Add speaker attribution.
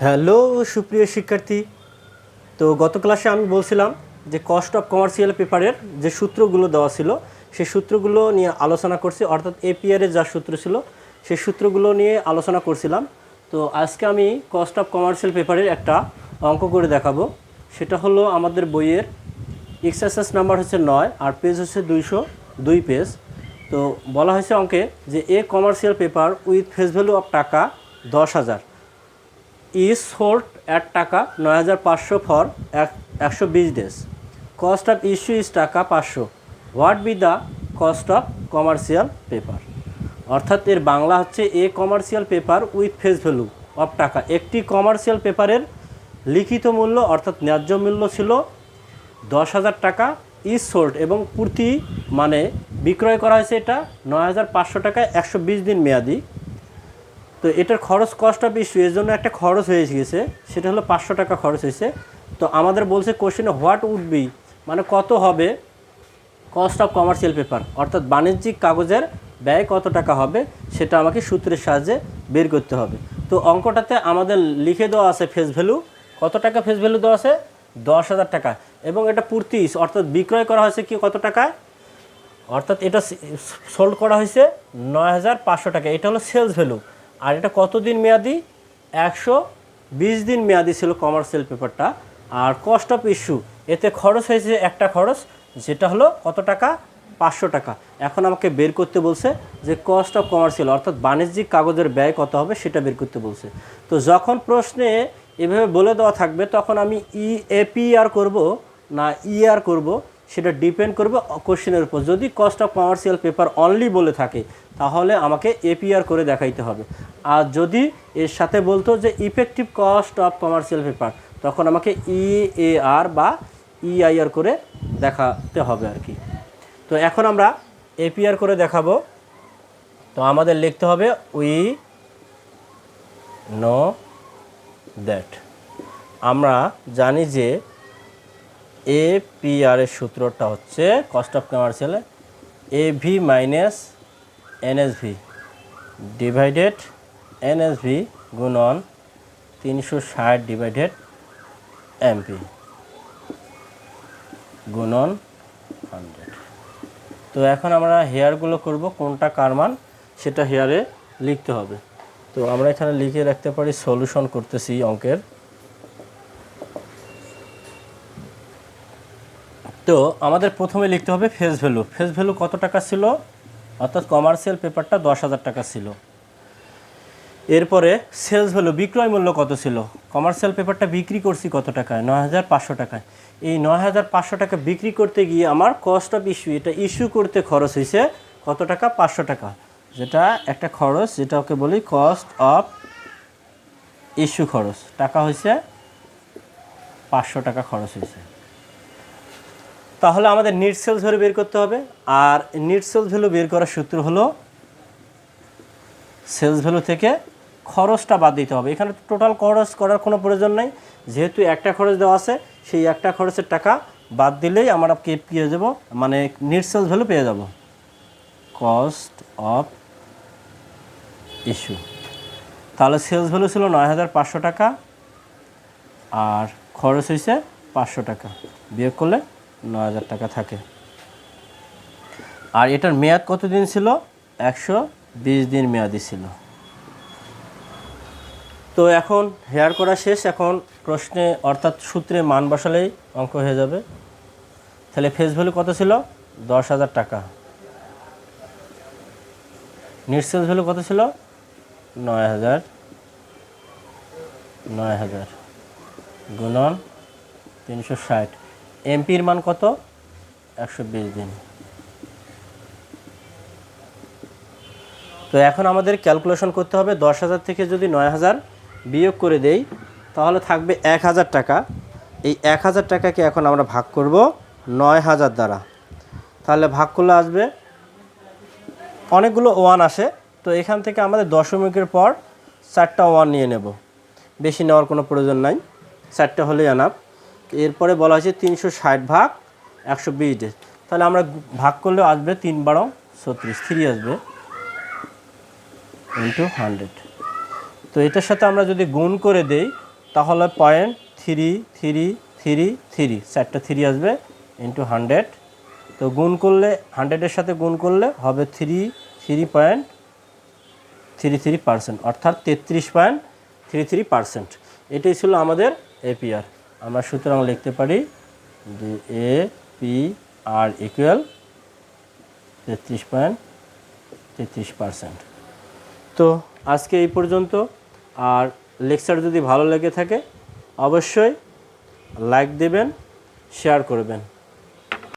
Speaker 1: Hello সুপ্রিয় শিক্ষার্থী। তো গত ক্লাসে আমি বলছিলাম যে কস্ট অফ কমার্শিয়াল পেপারের যে সূত্রগুলো দেওয়া ছিল সেই সূত্রগুলো নিয়ে আলোচনা করছি, অর্থাৎ এপিআর এর যা সূত্র ছিল সেই সূত্রগুলো নিয়ে আলোচনা করছিলাম। তো আজকে আমি কস্ট অফ কমার্শিয়াল পেপারের একটা অঙ্ক করে দেখাবো। সেটা হলো আমাদের বইয়ের এক্সারসাইজ নাম্বার হচ্ছে 9 আর পেজ হচ্ছে 202 পেজ। তো বলা হয়েছে অঙ্কে যে এ commercial paper with face value of টাকা 10,000 is sold at টাকা 9,500 for 120 days. Cost of issue is টাকা 500. What be the cost of commercial paper? অর্থাৎ এর বাংলা হচ্ছে এ commercial paper with face value of টাকা। একটি কমার্শিয়াল পেপারের লিখিত মূল্য অর্থাৎ ন্যায্য মূল্য ছিল 10,000 টাকা, ইজ সোল্ড এবং প্রতি মানে বিক্রয় করা হয়েছে এটা 9,500 টাকায় 120 দিন মেয়াদি। তো এটার খরচ কস্ট অফ ইস্যু এর জন্য একটা খরচ হয়ে গেছে, সেটা হলো 500 টাকা খরচ হয়েছে। তো আমাদের বলছে কোশ্চেনে হোয়াট উড বি মানে কত হবে কস্ট অফ কমার্শিয়াল পেপার, অর্থাৎ বাণিজ্যিক কাগজের ব্যয় কত টাকা হবে সেটা আমাকে সূত্রের সাহায্যে বের করতে হবে। তো অঙ্কটাতে আমাদের লিখে দেওয়া আছে ফেস ভ্যালু কত টাকা, ফেস ভ্যালু দেওয়া আছে 10,000 টাকা এবং এটা পূর্তি অর্থাৎ বিক্রয় করা হয়েছে কি কত টাকায়, অর্থাৎ এটা সোল্ড করা হয়েছে 9,500 টাকা। এটা হলো সেলস ভ্যালু। আর এটা কতদিন মেয়াদি, 120 দিন মেয়াদি ছিল কমার্শিয়াল পেপারটা। আর কস্ট অফ ইস্যু এতে খরচ হয়েছে একটা খরচ, যেটা হলো কত টাকা, 500 টাকা। এখন আমাকে বের করতে বলছে যে কস্ট অফ কমার্শিয়াল অর্থাৎ বাণিজ্যিক কাগজের ব্যয় কত হবে সেটা বের করতে বলছে। তো যখন প্রশ্নে এভাবে বলে দেওয়া থাকবে তখন আমি এপিআর করব না ইআর করব সেটা ডিপেন্ড করবে কোশ্চেনের উপর। যদি cost of commercial paper only বলে থাকে তাহলে আমাকে এপিআর করে দেখাইতে হবে। আর যদি এর সাথে বলতো যে effective cost of commercial paper তখন আমাকে ইএআর বা ইআইআর করে দেখাতে হবে আর কি। তো এখন আমরা এপিআর করে দেখাবো। তো আমাদের লিখতে হবে উই নো দ্যাট, আমরা জানি যে এপিআর এর সূত্রটা হচ্ছে cost of commercial AV minus NSV divided NSV গুণন 360 ডিভাইডেড এমপি গুণন 100। তো এখন আমরা হেয়ারগুলো করব, কোনটা কার মান সেটা হেয়ারে লিখতে হবে। তো আমরা এখানে লিখে রাখতে পারি সলিউশন করতেছি অঙ্কের। তো আমাদের প্রথমে লিখতে হবে ফেস ভ্যালু। ফেস ভ্যালু কত টাকা ছিল, অর্থাৎ কমার্শিয়াল পেপারটা 10,000 টাকা ছিল। এরপরে সেলস ভ্যালু বিক্রয় মূল্য কত ছিল, কমার্শিয়াল পেপারটা বিক্রি করছি কত টাকায়, 9,500 টাকায়। এই 9,500 টাকা বিক্রি করতে গিয়ে আমার কস্ট অফ ইস্যু এটা ইস্যু করতে খরচ হয়েছে কত টাকা, 500 টাকা, যেটা একটা খরচ, যেটা ওকে বলি কস্ট অফ ইস্যু খরচ টাকা হয়েছে 500 টাকা খরচ হয়েছে। তাহলে আমাদের নিট সেলস ভ্যালু বের করতে হবে। আর নিট সেলস ভ্যালু বের করার সূত্র হলো সেলস ভ্যালু থেকে খরচটা বাদ দিতে হবে। এখানে টোটাল খরচ করার কোনো প্রয়োজন নেই, যেহেতু একটা খরচ দেওয়া আছে সেই একটা খরচের টাকা বাদ দিলেই আমরা পেয়ে যাব, মানে নিট সেলস ভ্যালু পেয়ে যাব কস্ট অফ ইস্যু। তাহলে সেলস ভ্যালু ছিল 9,500 টাকা আর খরচ হয়েছে 500 টাকা, বিয়োগ করলে 9,000 টাকা থাকে। আর এটার মেয়াদ কত দিন ছিল, 120 দিন মেয়াদি ছিল। তো এখন হেয়ার করা শেষ, এখন প্রশ্নে অর্থাৎ সূত্রে মান বসালেই অঙ্ক হয়ে যাবে। তাহলে ফেস ভ্যালু কত ছিল, 10,000 টাকা। নিট সেলস ভ্যালু কত ছিল, 9,000 গুণন 360। এমপির মান কত, 120 দিন। তো এখন আমাদের ক্যালকুলেশন করতে হবে 10,000 থেকে যদি 9,000 বিয়োগ করে দেই তাহলে থাকবে 1,000 টাকা। এই 1,000 টাকাকে এখন আমরা ভাগ করব 9,000 দ্বারা। তাহলে ভাগ করলে আসবে অনেকগুলো ওয়ান আসে, তো এখান থেকে আমাদের দশমিকের পর 4টা ওয়ান নিয়ে নেব, বেশি নেওয়ার কোনো প্রয়োজন নাই, 4টা হলেই আনাপ। এরপরে বলা হয়েছে 360 ভাগ 120 ডেজ। তাহলে আমরা ভাগ করলেও আসবে 3 × 36, 3 আসবে ইন্টু 100। তো এটার সাথে আমরা যদি গুণ করে দেই তাহলে 0.3333 চারটা 3 আসবে ইন্টু 100। তো গুণ করলে 100-এর সাথে গুণ করলে হবে 33.33%, অর্থাৎ 33.33%। এটাই ছিল আমাদের এপিআর। আমরা সুতরাং লিখতে পারি যে এপিআর ইকুয়াল 33.33%। তো আজকে এই পর্যন্ত। আর লেকচার যদি ভালো লেগে থাকে অবশ্যই লাইক দেবেন, শেয়ার করবেন।